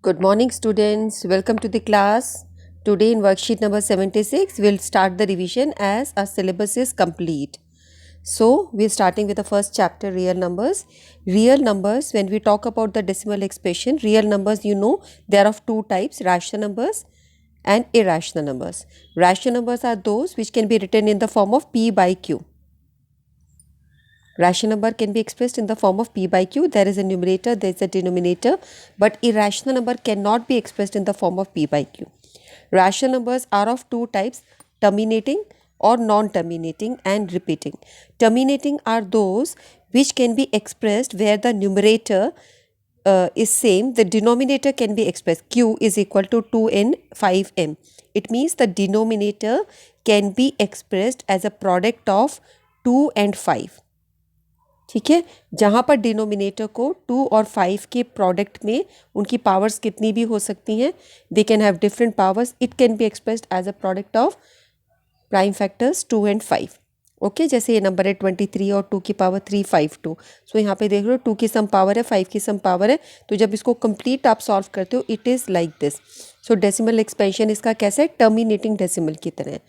Good morning, students. Welcome to the class. Today, in worksheet number 76, we'll start the revision as our syllabus is complete. So, we're starting with the first chapter, real numbers. Real numbers, when we talk about the decimal expression, real numbers, they are of two types, rational numbers and irrational numbers. Rational numbers are those which can be written in the form of P by Q. Rational number can be expressed in the form of P by Q. There is a numerator, there is a denominator, but irrational number cannot be expressed in the form of P by Q. Rational numbers are of two types, terminating or non-terminating and repeating. Terminating are those which can be expressed where the numerator is same. The denominator can be expressed. Q is equal to 2n 5m. It means the denominator can be expressed as a product of 2 and 5. ठीक है, जहाँ पर denominator को 2 और 5 के product में उनकी powers कितनी भी हो सकती हैं, they can have different powers. It can be expressed as a product of prime factors 2 and 5. Okay, जैसे ये नंबर है 23 और 2 की पावर 352. सो यहाँ पे देख लो 2 की सम पावर है, 5 की सम पावर है. तो जब इसको कंप्लीट आप सॉल्व करते हो, it is like this. So decimal expansion इसका कैसा है, टर्मिनेटिंग डेसिमल की तरह.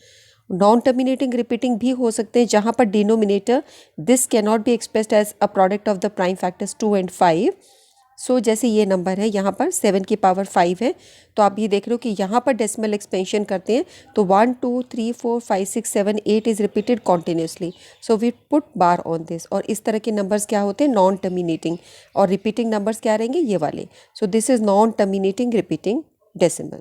नॉन टर्मिनेटिंग रिपीटिंग भी हो सकते हैं, जहाँ पर denominator this can not be expressed as a product of the prime factors 2 and 5. So जैसे ये नंबर है, यहाँ पर 7 की पावर 5 है. तो आप ये देख रहे हो कि यहाँ पर डेसिमल एक्सपेंशन करते हैं तो 1 2 3 4 5 6 7 8 is repeated continuously. So we put bar on this. और इस तरह के नंबर्स क्या होते हैं, नॉन टर्मिनेटिंग. और रिपीटिंग नंबर्स क्या रहेंगे, ये वाले. So this is non terminating repeating decimal.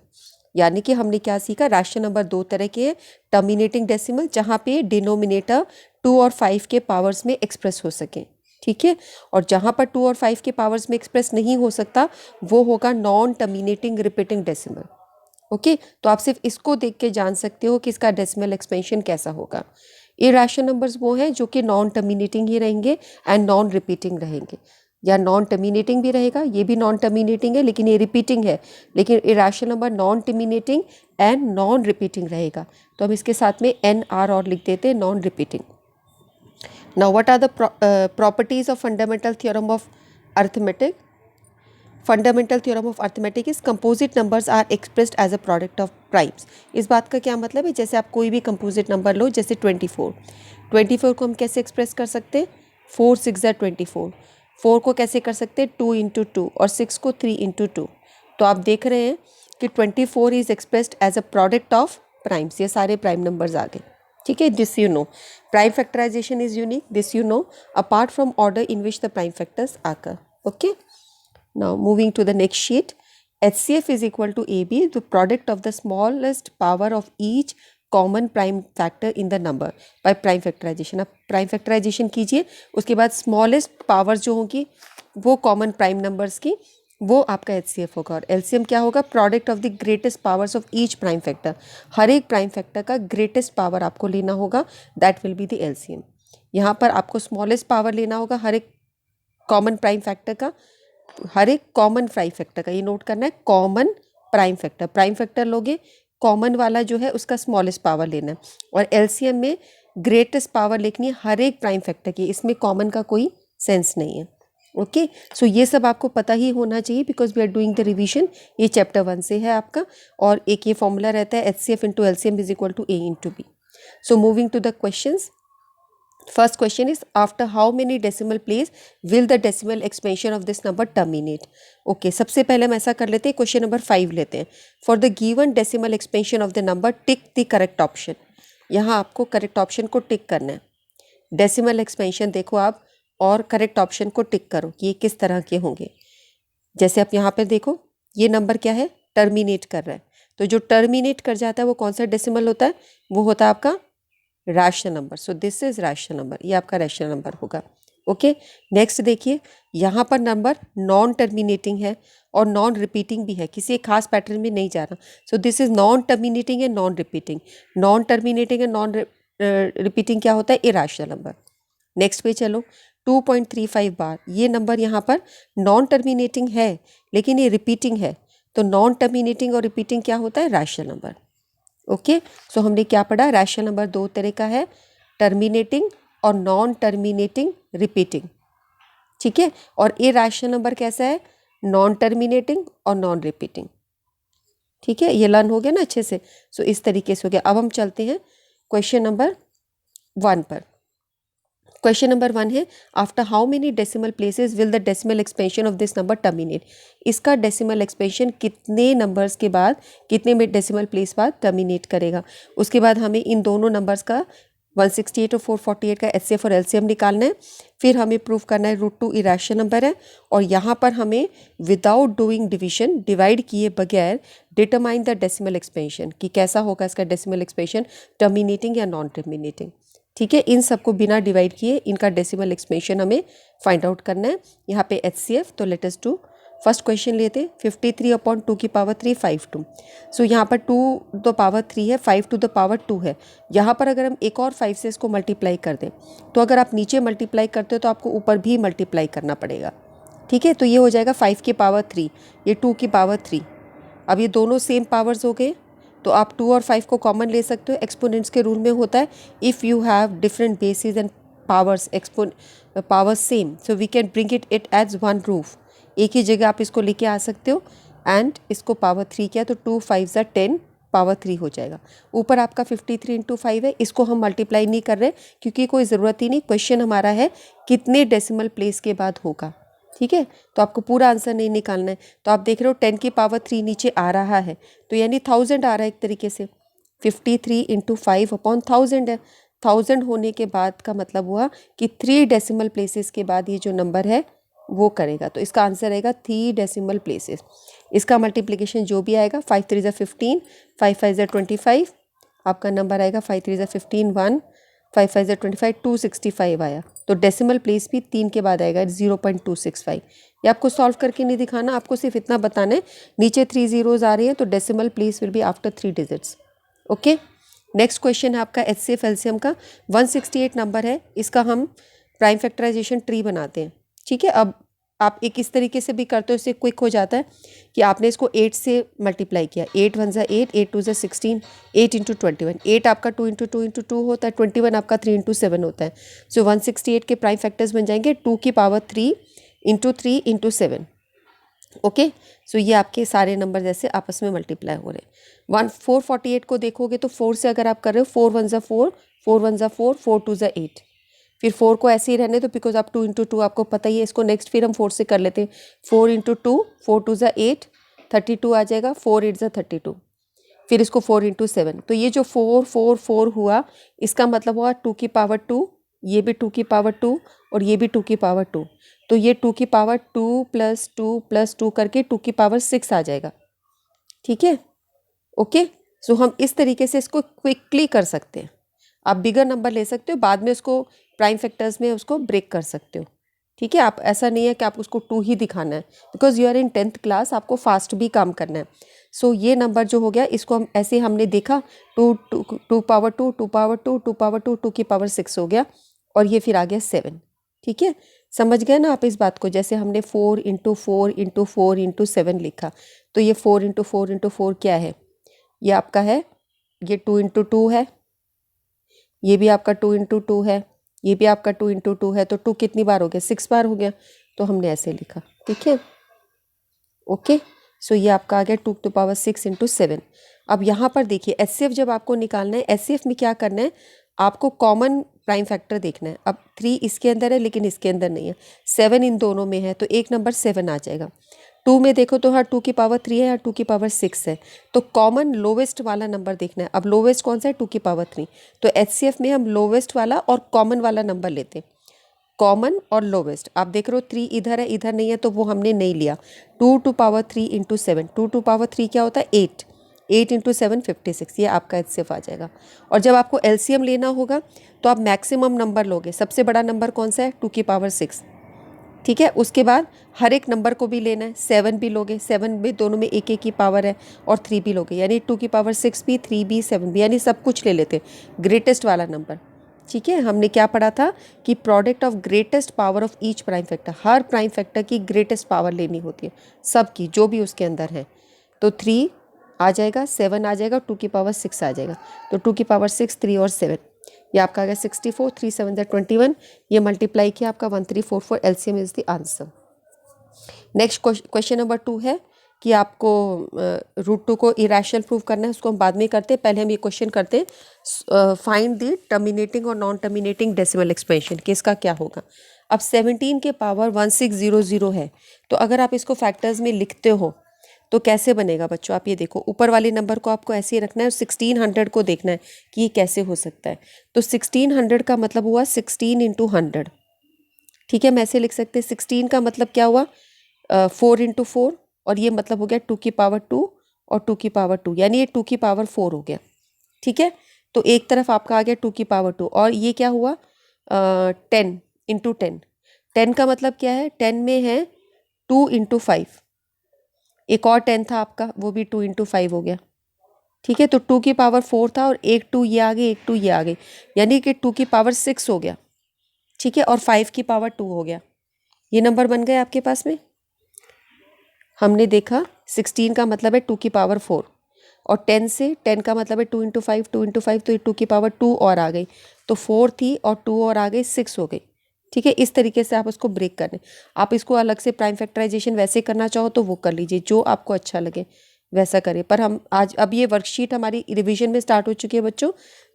यानी कि हमने क्या सीखा, राशनल नंबर दो तरह के हैं. टर्मिनेटिंग डेसिमल, जहाँ पे डिनोमिनेटर 2 और 5 के पावर्स में एक्सप्रेस हो सके, ठीक है. और जहाँ पर 2 और 5 के पावर्स में एक्सप्रेस नहीं हो सकता, वो होगा non terminating repeating decimal. Okay, तो आप सिर्फ इसको देख के जान सकते हो कि इसका डेसिमल एक्सपेंशन कैसा होगा. इरेशनल नंबर्स वो हैं जो कि नॉन टर्मिनेटिंग ही रहेंगे एंड नॉन रिपीटिंग रहेंगे. या नॉन टर्मिनेटिंग भी रहेगा, ये भी नॉन टर्मिनेटिंग है लेकिन ये रिपीटिंग है. लेकिन irrational number non terminating and non repeating रहेगा. तो हम इसके साथ में एन आर और लिख देते हैं, non repeating. Now, what are the properties of fundamental theorem of arithmetic? Fundamental theorem of arithmetic is composite numbers are expressed as a product of primes. इस बात का क्या मतलब है, जैसे आप कोई भी composite number लो, जैसे 24 को हम कैसे एक्सप्रेस कर सकते हैं, 4 6 24. 4 को कैसे कर सकते हैं, 2 इंटू 2, और 6 को 3 इंटू 2. तो आप देख रहे हैं कि 24 is expressed as a product of primes. ये सारे प्राइम नंबर्स आ गए, ठीक है. This you know. Prime factorization is unique, this you know, apart from order in which the prime factors occur. Okay, now moving to the next sheet. HCF is equal to AB, the product of the smallest power of each common prime factor in the number by prime factorization. अब prime factorization कीजिए, उसके बाद smallest powers जो होंगी वो common prime numbers की, वो आपका HCF होगा. और LCM क्या होगा, product of the greatest powers of each prime factor. हर एक प्राइम फैक्टर का ग्रेटेस्ट पावर आपको लेना होगा, that will be the LCM. यहाँ पर आपको स्मॉलेस्ट पावर लेना होगा हर एक कॉमन प्राइम फैक्टर का, हर एक कॉमन प्राइम फैक्टर का. ये नोट करना है, common prime factor. Prime factor लोगे, कॉमन वाला जो है उसका स्मॉलेस्ट पावर लेना है. और LCM में ग्रेटेस्ट पावर लिखनी है हर एक प्राइम फैक्टर की. इसमें कॉमन का कोई सेंस नहीं है. ओके, सो ये सब आपको पता ही होना चाहिए because we are doing the revision. ये चैप्टर 1 से है आपका. और एक ये फॉर्मूला रहता है, HCF into LCM is equal to A into B. So moving to the questions. First question is, after how many decimal place will the decimal expansion of this number terminate? Okay, सबसे पहले हम ऐसा कर लेते हैं, question number 5 लेते हैं. For the given decimal expansion of the number, tick the correct option. यहाँ आपको करेक्ट ऑप्शन को टिक करना है. डेसिमल एक्सपेंशन देखो आप, और करेक्ट ऑप्शन को टिक करो कि ये किस तरह के होंगे. जैसे आप यहाँ पर देखो, ये नंबर क्या है, टर्मिनेट कर रहा है. तो जो टर्मिनेट कर जाता है वो कौन सा डेसिमल होता है, वो होता है आपका rational number. So this is rational number, ये आपका रैशनल नंबर होगा. ओके, नेक्स्ट देखिए, यहाँ पर नंबर नॉन टर्मिनेटिंग है और नॉन रिपीटिंग भी है, किसी एक खास पैटर्न में नहीं जा रहा. So this is non terminating and non repeating. Non terminating and non repeating क्या होता है, इरेशनल नंबर. नेक्स्ट पे चलो, 2.35 बार. ये नंबर यहाँ पर नॉन टर्मिनेटिंग है लेकिन ये रिपीटिंग है. तो नॉन टर्मिनेटिंग और रिपीटिंग क्या होता है, रैशनल नंबर. ओके, सो हमने क्या पढ़ा, रैशनल नंबर दो तरह का है, टर्मिनेटिंग और नॉन टर्मिनेटिंग रिपीटिंग, ठीक है. और इरेशनल नंबर कैसा है, नॉन टर्मिनेटिंग और नॉन रिपीटिंग। ठीक है, ये लर्न हो गया ना अच्छे से। सो इस तरीके से हो गया। अब हम चलते हैं क्वेश्चन नंबर 1 पर। क्वेश्चन नंबर 1 है, after how many decimal places will the decimal expansion of this number terminate. इसका डेसिमल एक्सपेंशन कितने नंबर्स के बाद, कितने डेसिमल प्लेस बाद टर्मिनेट करेगा। उसके बाद हमें इन दोनों नंबर्स का 168 और 448 का एचसीएफ और एलसीएम निकालना है। फिर हमें प्रूव करना है √2 इरेशनल नंबर है, और यहाँ पर हमें विदाउट डूइंग डिवीजन, डिवाइड किए बगैर, डिटरमाइन द डेसिमल एक्सपेंशन कि कैसा होगा इसका डेसिमल एक्सपेंशन, टर्मिनेटिंग या नॉन टर्मिनेटिंग। ठीक है, इन सबको बिना डिवाइड किए इनका डेसिमल एक्सपेंशन हमें फाइंड आउट करना है। यहाँ पे एचसीएफ, तो let us do first question लेते हैं। 53/2 52। सो यहाँ पर 2 द पावर 3 है, 5 टू द पावर 2 है। यहाँ पर अगर हम एक और 5 से इसको मल्टीप्लाई कर दें, तो अगर आप नीचे मल्टीप्लाई करते हो तो आपको ऊपर भी मल्टीप्लाई करना पड़ेगा। ठीक है, तो ये हो जाएगा 5 की पावर 3, ये 2 की पावर 3। अब ये दोनों सेम पावर्स हो गए, तो आप 2 और 5 को कॉमन ले सकते हो। एक्सपोनेंट्स के रूल में होता है, if you have different bases and powers, powers same, so we can bring it as one roof. एक ही जगह आप इसको लेके आ सकते हो। एंड इसको पावर 3 किया तो 2 5 ज़ा 10 पावर 3 हो जाएगा। ऊपर आपका 53 × 5 है, इसको हम मल्टीप्लाई नहीं कर रहे क्योंकि कोई ज़रूरत ही नहीं। क्वेश्चन हमारा है कितने डेसिमल प्लेस के बाद होगा। ठीक है, तो आपको पूरा आंसर नहीं निकालना है। तो आप देख रहे हो 10 की पावर 3 नीचे आ रहा है, तो यानी 1000 आ रहा है एक तरीके से। 53 × 5/1000 है। 1000 होने के बाद का मतलब हुआ कि 3 डेसिमल प्लेसेस के बाद ये जो नंबर है वो करेगा। तो इसका आंसर रहेगा 3 डेसिमल प्लेसेस। इसका मल्टीप्लिकेशन जो भी आएगा, 5 3 ज़ा 15, 5 5 ज़ा 25, आपका नंबर आएगा 5 3 ज़ा 15 1, 5 5 ज़ा 25, 265 आया। तो डेसिमल प्लेस भी 3 के बाद आएगा 0.265। ये आपको सॉल्व करके नहीं दिखाना, आपको सिर्फ इतना बताना है नीचे 3 zeros आ रही है तो decimal place will be after 3 digits। Okay, next question है आपका एचसीएफ एलसीएम का। 168 नंबर है, इसका हम प्राइम फैक्टराइजेशन ट्री बनाते हैं। ठीक है, अब आप एक इस तरीके से भी करते हो, इससे क्विक हो जाता है कि आपने इसको 8 से मल्टीप्लाई किया। 8 1 ज़ा 8, 8 2 ज़ा 16, 8 × 21। 8 आपका 2 × 2 × 2 होता है, 21 आपका 3 × 7 होता है। सो 168 के प्राइम फैक्टर्स बन जाएंगे 2 की पावर 3 × 3 × 7। ओके, सो ये आपके सारे नंबर जैसे आपस में मल्टीप्लाई हो रहे हैं। 448 को देखोगे तो 4 से अगर आप कर रहे हो, 4 1 ज़ा 4, 4 1 ज़ा 4, 4 2 ज़ा 8। फिर 4 को ऐसे ही रहने दो बिकॉज आप 2 × 2 आपको पता ही है। इसको नेक्स्ट फिर हम 4 से कर लेते हैं। 4 × 2, 4 2 ज़ा 8, 32 आ जाएगा। 4 8 ज़ा 32। फिर इसको 4 × 7। तो ये जो 4 4 4 हुआ, इसका मतलब हुआ 2 की पावर 2, ये भी 2 की पावर 2 और ये भी 2 की पावर 2। तो ये 2 की पावर 2 + 2 + 2 करके 2 की पावर 6 आ जाएगा। ठीक है, ओके। सो हम इस तरीके से इसको क्विकली कर सकते हैं। आप बिगर नंबर ले सकते हो, बाद में उसको प्राइम फैक्टर्स में उसको ब्रेक कर सकते हो। ठीक है, आप ऐसा नहीं है कि आप उसको 2 ही दिखाना है, because you are in 10th class, आपको फास्ट भी काम करना है। सो ये नंबर जो हो गया, इसको हम ऐसे हमने देखा 2 पावर 2, 2 पावर 2, 2 पावर 2, 2 की पावर 6 हो गया, और ये फिर आ गया 7। ठीक है, समझ गए ना आप इस बात को। जैसे हमने 4 × 4 × 4 × 7 लिखा, तो ये 4 × 4 × 4 क्या है, ये आपका है, ये 2 × 2 है, ये भी आपका 2 × 2 है, ये भी आपका 2 × 2 है। तो 2 कितनी बार हो गया, 6 बार हो गया, तो हमने ऐसे लिखा। ठीक है, ओके। सो ये आपका आ गया 2 की पावर 6 × 7। अब यहाँ पर देखिए एचसीएफ जब आपको निकालना है, एचसीएफ में क्या करना है, आपको कॉमन प्राइम फैक्टर देखना है। अब 3 इसके अंदर है लेकिन इसके अंदर नहीं है, 7 इन दोनों में है, तो एक नंबर 7 आ जाएगा। 2 में देखो तो हाँ 2 की पावर 3 है, हाँ 2 की पावर 6 है, तो कॉमन लोवेस्ट वाला नंबर देखना है। अब लोवेस्ट कौन सा है, 2 की पावर 3, तो एचसीएफ में हम लोवेस्ट वाला और कॉमन वाला नंबर लेते हैं। कॉमन और लोवेस्ट, आप देख रहे हो 3 इधर है, इधर नहीं है, तो वो हमने नहीं लिया। 2 टू पावर 3 × 7, 2 टू पावर 3 क्या होता है, 8, 8 × 7 56, ये आपका एचसीएफ आ जाएगा। और जब आपको एलसीएम लेना होगा तो आप मैक्सिमम नंबर लोगे। सबसे बड़ा नंबर कौन सा है, 2 की पावर 6। ठीक है, उसके बाद हर एक नंबर को भी लेना है, 7 भी लोगे, 7 में दोनों में एक एक की पावर है, और 3 भी लोगे, यानी 2 की पावर 6 भी, 3 भी, 7 भी, यानी सब कुछ ले लेते, ग्रेटेस्ट वाला नंबर। ठीक है, हमने क्या पढ़ा था कि product of greatest power of each prime factor, her prime factor की ग्रेटेस्ट पावर लेनी होती है, सबकी जो भी उसके अंदर है। तो 3 आ जाएगा, 7 आ जाएगा, 2 की पावर 6 आ जाएगा। तो 2 की पावर 6, 3 और 7, ये आपका आ गया 64, 3 7 = 21। ये मल्टीप्लाई किया आपका 1344, LCM is the answer. Next question number 2 है कि आपको √2 को इरेशनल प्रूव करना है, उसको हम बाद में करते हैं। पहले हम ये क्वेश्चन करते हैं, फाइंड द टर्मिनेटिंग और नॉन टर्मिनेटिंग डेसिमल एक्सपेंशन, कि इसका क्या होगा। अब 17 के पावर 1600 है, तो अगर आप इसको फैक्टर्स में लिखते हो तो कैसे बनेगा बच्चों। आप ये देखो, ऊपर वाले नंबर को आपको ऐसे ही रखना है और 1600 को देखना है कि ये कैसे हो सकता है। तो 1600 का मतलब हुआ 16 इंटू 100, ठीक है। मैं ऐसे लिख सकते हैं 16 का मतलब क्या हुआ 4 इंटू 4, और ये मतलब हो गया 2 की पावर 2 और 2 की पावर 2, यानी ये 2 की पावर 4 हो गया, ठीक है। तो एक तरफ आपका आ गया 2 की पावर 2, और ये क्या हुआ 10 इंटू 10। 10 का मतलब क्या है, 10 में है 2 इंटू 5, एक और 10 था आपका, वो भी 2 इंटू 5 हो गया, ठीक है। तो 2 की पावर 4 था और एक 2 ये आ गई, एक 2 ये आ गई, यानी कि 2 की पावर 6 हो गया, ठीक है, और 5 की पावर 2 हो गया। ये नंबर बन गए आपके पास में। हमने देखा 16 का मतलब है 2 की पावर 4, और 10 से 10 का मतलब है 2 इंटू 5, 2 इंटू 5, तो ये 2 की पावर 2 और आ गई, तो 4 थी और 2 और आ गई, 6 हो गई, ठीक है। इस तरीके से आप उसको ब्रेक करें। आप इसको अलग से प्राइम फैक्टराइजेशन वैसे करना चाहो तो वो कर लीजिए, जो आपको अच्छा लगे वैसा करें। पर हम आज अब ये वर्कशीट हमारी रिवीजन में स्टार्ट हो चुकी है बच्चों,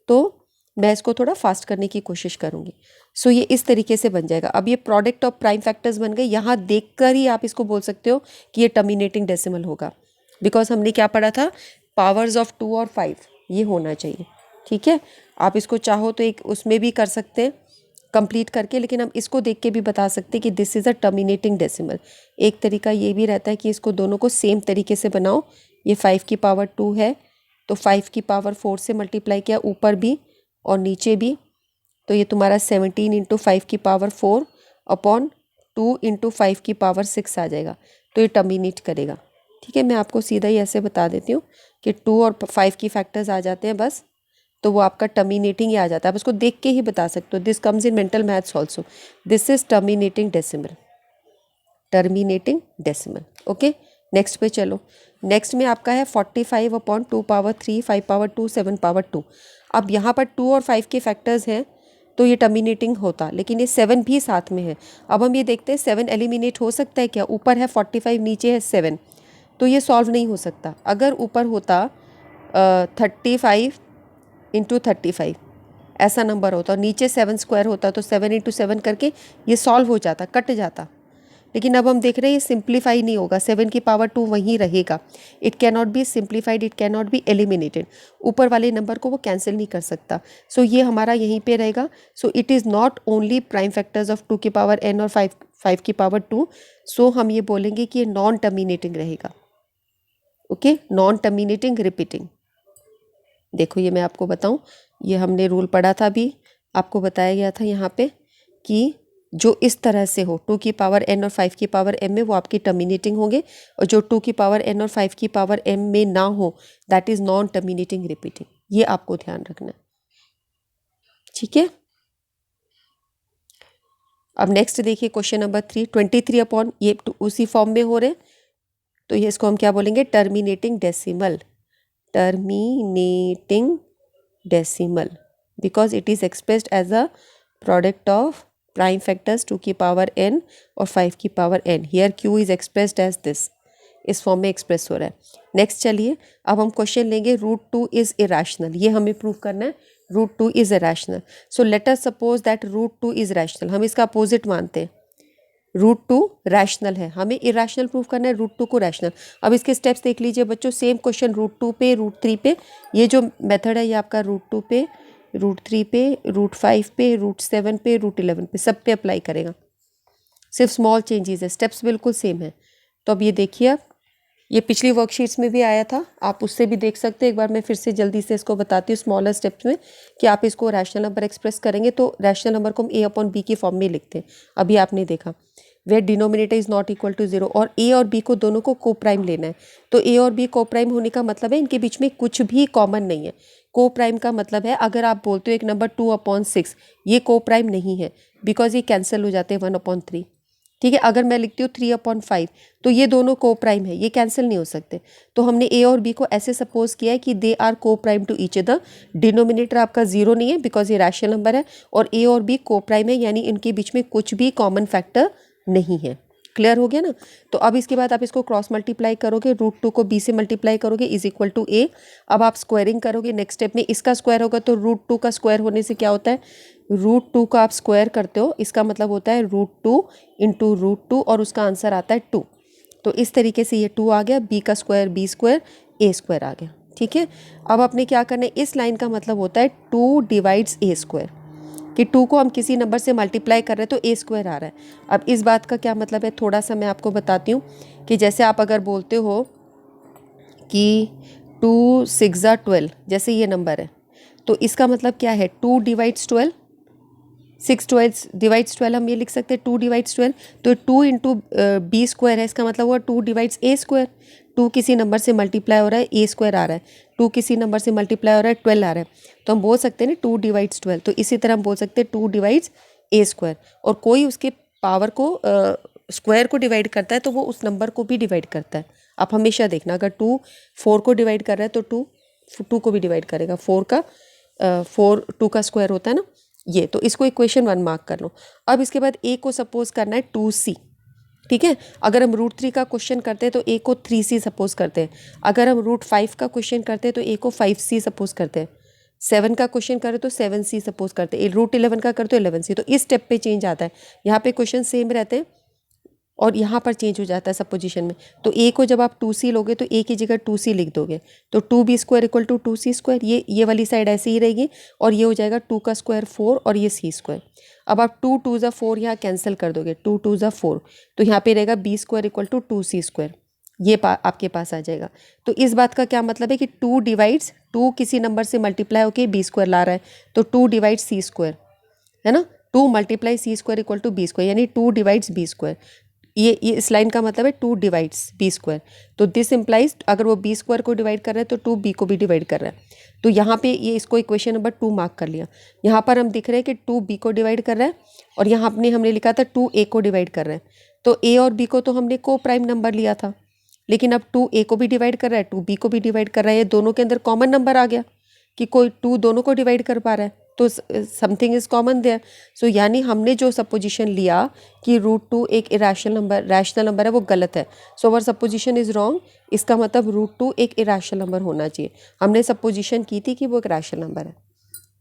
तो मैं इसको थोड़ा फास्ट करने की कोशिश करूँगी। सो ये इस तरीके से बन जाएगा। अब ये प्रोडक्ट ऑफ प्राइम फैक्टर्स बन गए, यहाँ देखकर ही आप इसको बोल सकते हो कि ये टर्मिनेटिंग डेसिमल होगा, बिकॉज हमने क्या पढ़ा था, पावर्स ऑफ 2 और 5 ये होना चाहिए, ठीक है। आप इसको चाहो तो एक उसमें भी कर सकते हैं कंप्लीट करके, लेकिन हम इसको देख के भी बता सकते हैं कि this is a terminating decimal. एक तरीका ये भी रहता है कि इसको दोनों को सेम तरीके से बनाओ। ये 5 की पावर 2 है, तो 5 की पावर 4 से मल्टीप्लाई किया ऊपर भी और नीचे भी, तो ये तुम्हारा 17 इंटू 5 की पावर 4 अपॉन 2 इंटू 5 की पावर 6 आ जाएगा, तो ये टर्मिनेट करेगा, ठीक है। मैं आपको सीधा ही ऐसे बता देती हूँ कि 2 और 5 की फैक्टर्स आ जाते हैं बस, तो वो आपका टर्मिनेटिंग ही आ जाता है। आप उसको देख के ही बता सकते हो। This comes in mental maths also, this is terminating decimal, terminating decimal, okay. Next पे चलो। नेक्स्ट में आपका है 45 अपॉन 2 पावर 3, 5 पावर 2, 7 पावर 2। अब यहाँ पर 2 और 5 के फैक्टर्स हैं तो ये टर्मिनेटिंग होता, लेकिन ये 7 भी साथ में है। अब हम ये देखते हैं 7 एलिमिनेट हो सकता है क्या। ऊपर है 45, नीचे है 7, तो ये सॉल्व नहीं हो सकता। अगर ऊपर होता 35 इंटू 35 ऐसा नंबर होता और नीचे 7 स्क्वायर होता, तो 7 इंटू 7 करके ये सॉल्व हो जाता, कट जाता। लेकिन अब हम देख रहे हैं ये सिंप्लीफाई नहीं होगा, 7 की पावर 2 वहीं रहेगा। It can not B simplified, it can not be eliminated. ऊपर वाले नंबर को वो कैंसिल नहीं कर सकता, सो ये हमारा यहीं पे रहेगा। So it is not only prime factors of 2 की पावर n और 5 की पावर 2। सो हम ये बोलेंगे कि ये नॉन टर्मिनेटिंग रहेगा, ओके, नॉन टर्मिनेटिंग रिपीटिंग। देखो ये मैं आपको बताऊं, ये हमने रूल पढ़ा था अभी, आपको बताया गया था यहाँ पे कि जो इस तरह से हो 2 की पावर n और 5 की पावर m में, वो आपकी टर्मिनेटिंग होंगे, और जो 2 की पावर n और 5 की पावर m में ना हो, that is non terminating repeating. ये आपको ध्यान रखना है, ठीक है। अब नेक्स्ट देखिए क्वेश्चन नंबर 3, 23 अपॉन, ये उसी फॉर्म में हो रहे, तो ये इसको हम क्या बोलेंगे, terminating decimal, terminating decimal, because it is expressed as a product of prime factors 2 की पावर n और 5 की power n। here q is expressed as this, इस फॉर्म में एक्सप्रेस हो रहा है। नेक्स्ट चलिए, अब हम क्वेश्चन लेंगे √2 इज इरेशनल, ये हमें प्रूव करना है √2 is irrational. So let us suppose that √2 is rational, हम इसका अपोजिट मानते हैं, √2 रैशनल है, हमें इरेशनल प्रूव करना है, √2 को रैशनल। अब इसके स्टेप्स देख लीजिए बच्चों, सेम क्वेश्चन √2 पे, √3 पे, ये जो मेथड है ये आपका √2 पे, √3 पे, √5 पे, √7 पे, √11 पे, सब पे अप्लाई करेगा। सिर्फ स्मॉल चेंजेस है, स्टेप्स बिल्कुल सेम है। तो अब ये देखिए, आप ये पिछली वर्कशीट्स में भी आया था, आप उससे भी देख सकते हैं। एक बार मैं फिर से जल्दी से इसको बताती हूँ स्मॉलर स्टेप्स में, कि आप इसको रैशनल नंबर एक्सप्रेस करेंगे तो रैशनल नंबर को हम a अपॉन b की फॉर्म में लिखते हैं। अभी आपने देखा where denominator is not equal to 0, और a और b को दोनों को को प्राइम लेना है। तो a और b को प्राइम होने का मतलब है इनके बीच में कुछ भी कॉमन नहीं है। को प्राइम का मतलब है अगर आप बोलते हो एक नंबर 2/6, ये को प्राइम नहीं है, बिकॉज ये कैंसिल हो जाते हैं 1/3, ठीक है। अगर मैं लिखती हूँ 3/5, तो ये दोनों को प्राइम है, ये कैंसिल नहीं हो सकते। तो हमने a और b को ऐसे सपोज किया है कि they are coprime to each other. Denominator आपका 0 नहीं है बिकॉज ये रैशनल नंबर है, और a और b को प्राइम है, यानी इनके बीच में कुछ भी कॉमन फैक्टर नहीं है, क्लियर हो गया ना। तो अब इसके बाद आप इसको क्रॉस मल्टीप्लाई करोगे, √2 को b से मल्टीप्लाई करोगे इज इक्वल टू a। अब आप स्क्वायरिंग करोगे, नेक्स्ट स्टेप में इसका स्क्वायर होगा तो √2 का स्क्वायर होने से क्या होता है, √2 का आप स्क्वायर करते हो, इसका मतलब होता है √2 इंटू √2 और उसका आंसर आता है 2। तो इस तरीके से ये 2 आ गया, b का square b square a square आ गया। ठीक है, अब आपने क्या करना है, इस लाइन का मतलब होता है 2 डिवाइड्स a स्क्वायर, कि 2 को हम किसी नंबर से मल्टीप्लाई कर रहे हैं तो a स्क्वायर आ रहा है। अब इस बात का क्या मतलब है, थोड़ा सा मैं आपको बताती हूँ कि जैसे आप अगर बोलते हो कि 2 6 12, जैसे ये नंबर है, तो इसका मतलब क्या है, 2 डिवाइड्स 12, 6 12 डिवाइड्स 12, हम ये लिख सकते हैं 2 डिवाइड्स 12। तो 2 इंटू b स्क्वायर है, इसका मतलब हुआ 2 डिवाइड्स a स्क्वायर। 2 किसी नंबर से मल्टीप्लाई हो रहा है, a स्क्वायर आ रहा है, 2 किसी नंबर से मल्टीप्लाई हो रहा है, 12 आ रहा है, तो हम बोल सकते हैं ना 2 डिवाइड्स 12। तो इसी तरह हम बोल सकते हैं 2 डिवाइड्स a स्क्वायर, और कोई उसके पावर को स्क्वायर को डिवाइड करता है तो वो उस नंबर को भी डिवाइड करता है। आप हमेशा देखना, अगर 2 4 को डिवाइड कर रहा है तो 2 को भी डिवाइड करेगा। 4 का 4 2 का स्क्वायर होता है ना ये। तो इसको इक्वेशन 1 मार्क कर लो। अब इसके बाद a को सपोज करना है 2c। ठीक है, अगर हम √3 का क्वेश्चन करते हैं तो a को 3c सपोज करते हैं। अगर हम √5 का क्वेश्चन करते हैं तो a को 5c सपोज करते हैं। 7 का क्वेश्चन करें तो 7c सपोज करते हैं। √11 का करते तो 11c। तो इस स्टेप पे चेंज आता है, यहाँ पे क्वेश्चन सेम रहते हैं और यहाँ पर चेंज हो जाता है सपोजिशन में। तो a को जब आप 2c लोगे तो a की जगह 2c लिख दोगे, तो 2b square equal to 2c square, ये वाली साइड ऐसे ही रहेगी, और ये हो जाएगा 2 का स्क्वायर 4 और ये c स्क्वायर। अब आप 2 2 ज़ा 4 यहाँ कैंसिल कर दोगे, 2 2 ज़ा 4, तो यहाँ पे रहेगा b square equal to 2c square, ये आपके पास आ जाएगा। तो इस बात का क्या मतलब है कि 2 डिवाइड्स 2 किसी नंबर से मल्टीप्लाई होकर b स्क्वायर ला रहा है, तो 2 डिवाइड्स c स्क्वायर है ना, 2 multiply c square equal to b square, यानी 2 डिवाइड्स b स्क्वायर। ये इस लाइन का मतलब है 2 डिवाइड्स b स्क्वायर। तो दिस इम्प्लाइज अगर वो b स्क्वायर को डिवाइड कर रहा है तो 2b को भी डिवाइड कर रहा है। तो यहाँ पे ये इसको इक्वेशन नंबर 2 मार्क कर लिया। यहाँ पर हम दिख रहे हैं कि 2b को डिवाइड कर रहा है, और यहाँ हमने लिखा था 2a को डिवाइड कर रहा है। तो a और b को तो हमने को प्राइम नंबर लिया था, लेकिन अब 2a को भी डिवाइड कर रहा है, 2b को भी डिवाइड कर रहा है, ये दोनों के अंदर कॉमन नंबर आ गया कि कोई 2 दोनों को डिवाइड कर पा रहा है, तो समथिंग इज कॉमन देयर। सो यानी हमने जो सपोजिशन लिया कि √2 एक इरेशनल नंबर है, वो गलत है। सो अवर सपोजिशन इज रॉन्ग। इसका मतलब √2 एक इरेशनल नंबर होना चाहिए। हमने सपोजिशन की थी कि वो एक रैशनल नंबर है।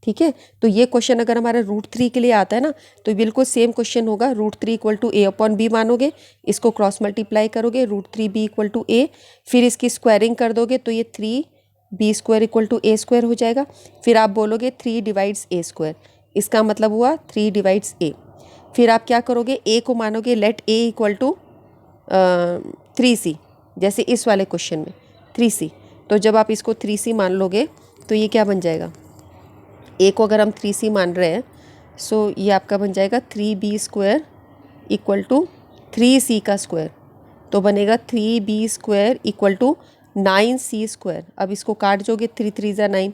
ठीक है, तो ये क्वेश्चन अगर हमारा √3 के लिए आता है ना, तो बिल्कुल सेम क्वेश्चन होगा। √3 इक्वल टू a/b मानोगे, इसको क्रॉस मल्टीप्लाई करोगे, √3b इक्वल टू a, फिर इसकी स्क्वायरिंग कर दोगे तो ये 3b square equal to a square हो जाएगा। फिर आप बोलोगे 3 डिवाइड्स a स्क्वायर, इसका मतलब हुआ 3 डिवाइड्स a। फिर आप क्या करोगे, a को मानोगे late a equal to 3c, जैसे इस वाले क्वेश्चन में 3c। तो जब आप इसको 3c मान लोगे तो ये क्या बन जाएगा, a को अगर हम 3c मान रहे हैं, सो ये आपका बन जाएगा 3b square equal to 3c का स्क्वायर, तो बनेगा 3b square equal to 9c square. अब इसको काट जोगे, 3 3 ज़ा 9,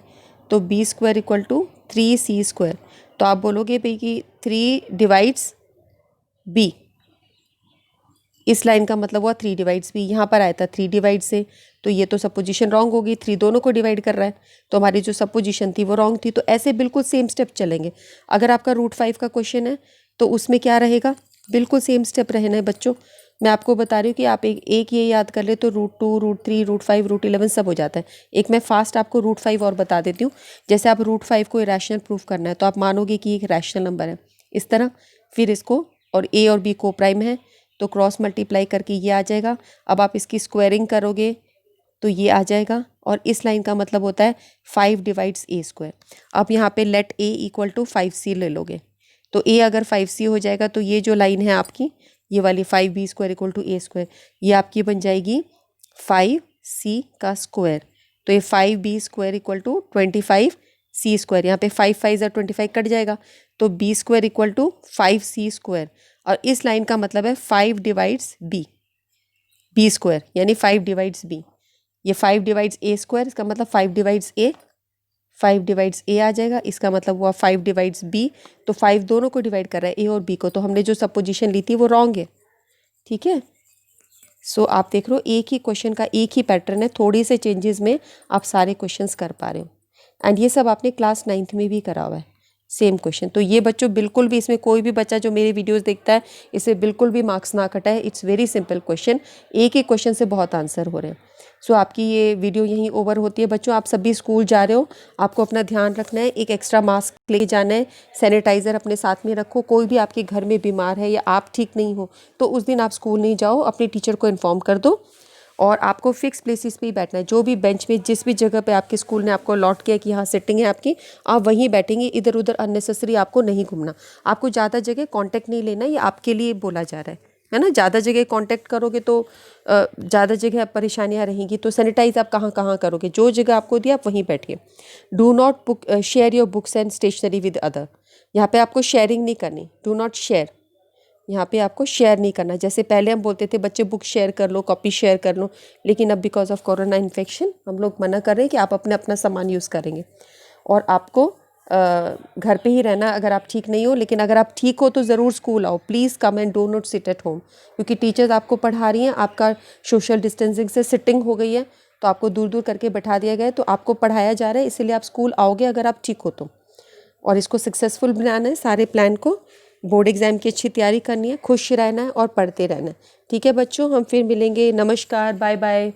तो b square equal to 3c square. तो आप बोलोगे भाई कि 3 डिवाइड्स b, इस लाइन का मतलब हुआ 3 डिवाइड्स b। यहाँ पर आया था 3 डिवाइड से, तो ये तो सपोजिशन रॉन्ग होगी, 3 दोनों को डिवाइड कर रहा है, तो हमारी जो सपोजिशन थी वो रॉन्ग थी। तो ऐसे बिल्कुल सेम स्टेप चलेंगे। अगर आपका √5 का क्वेश्चन है तो उसमें क्या रहेगा, बिल्कुल सेम स्टेप रहना है बच्चों। मैं आपको बता रही हूँ कि आप एक ये याद कर ले तो √2 √3 √5 √11 सब हो जाता है। एक मैं फास्ट आपको √5 और बता देती हूँ। जैसे आप √5 को इरेशनल प्रूफ करना है तो आप मानोगे कि एक रैशनल नंबर है इस तरह, फिर इसको, और a और b को प्राइम है तो क्रॉस मल्टीप्लाई करके ये आ जाएगा। अब आप इसकी स्क्वायरिंग करोगे तो ये आ जाएगा, और इस लाइन का मतलब होता है 5 डिवाइड्स a स्क्वायर। आप यहाँ पे late a equal to 5c ले लोगे, तो a अगर 5c हो जाएगा तो ये जो लाइन है आपकी, ये वाली 5b square equal to a square, ये आपकी बन जाएगी 5c का स्क्वायर। तो ये 5b square equal to 25c square, यहाँ पे 5 5 ज़ा 25 कट जाएगा, तो b square equal to 5c square. और इस लाइन का मतलब है 5 डिवाइड्स b स्क्वायर, यानी 5 डिवाइड्स b। ये 5 डिवाइड्स a स्क्वायर, इसका मतलब 5 डिवाइड्स a, 5 डिवाइड्स a आ जाएगा, इसका मतलब हुआ 5 डिवाइड्स b। तो 5 दोनों को डिवाइड कर रहा है, a और b को, तो हमने जो सपोजिशन ली थी वो रॉन्ग है। ठीक है, सो आप देख रहे हो एक ही क्वेश्चन का एक ही पैटर्न है, थोड़ी से चेंजेस में आप सारे क्वेश्चंस कर पा रहे हो। एंड ये सब आपने क्लास 9th में भी करा हुआ है, सेम क्वेश्चन। तो ये बच्चों बिल्कुल भी, इसमें कोई भी बच्चा जो मेरी वीडियोस देखता है इसे बिल्कुल भी मार्क्स ना कटाए। इट्स वेरी सिंपल क्वेश्चन, एक ही क्वेश्चन से बहुत आंसर हो रहे हैं। सो आपकी ये वीडियो यहीं ओवर होती है बच्चों। आप सभी स्कूल जा रहे हो, आपको अपना ध्यान रखना है, एक एक्स्ट्रा मास्क लेके जाना है, सैनिटाइज़र अपने साथ में रखो। कोई भी आपके घर में बीमार है या आप ठीक नहीं हो तो उस दिन आप स्कूल नहीं जाओ, अपने टीचर को इन्फॉर्म कर दो। और आपको फिक्स प्लेसेस पे ही बैठना है, जो भी बेंच में जिस भी जगह पे आपके स्कूल ने आपको अलॉट किया कि यहाँ सिटिंग है आपकी, आप वहीं बैठेंगे। इधर उधर अननेसेसरी आपको नहीं घूमना। आपको ज़्यादा जगह कांटेक्ट नहीं लेना, ये आपके लिए बोला जा रहा है ना। ज़्यादा जगह कांटेक्ट करोगे तो ज़्यादा जगह परेशानियाँ रहेंगी। तो सैनिटाइज आप कहाँ कहाँ करोगे, जो जगह आपको दिया आप वहीं बैठिए। Do not book share your books and stationery with other. यहाँ पे आपको शेयरिंग नहीं करनी, डू नॉट शेयर। यहाँ पे आपको शेयर नहीं करना। जैसे पहले हम बोलते थे बच्चे बुक शेयर कर लो, कॉपी शेयर कर लो, लेकिन अब बिकॉज ऑफ कोरोना इन्फेक्शन हम लोग मना कर रहे हैं कि आप अपने अपना सामान यूज़ करेंगे। और आपको घर पे ही रहना अगर आप ठीक नहीं हो। लेकिन अगर आप ठीक हो तो ज़रूर स्कूल आओ, please come and do not sit at home, क्योंकि टीचर्स आपको पढ़ा रही हैं, आपका सोशल डिस्टेंसिंग से सिटिंग हो गई है, तो आपको दूर दूर करके बैठा दिया गया है, तो आपको पढ़ाया जा रहा है, इसीलिए आप स्कूल आओगे अगर आप ठीक हो तो। और इसको सक्सेसफुल बनाना है, सारे प्लान को। बोर्ड एग्ज़ाम की अच्छी तैयारी करनी है, खुश रहना है और पढ़ते रहना है। ठीक है बच्चों, हम फिर मिलेंगे। नमस्कार, बाय बाय।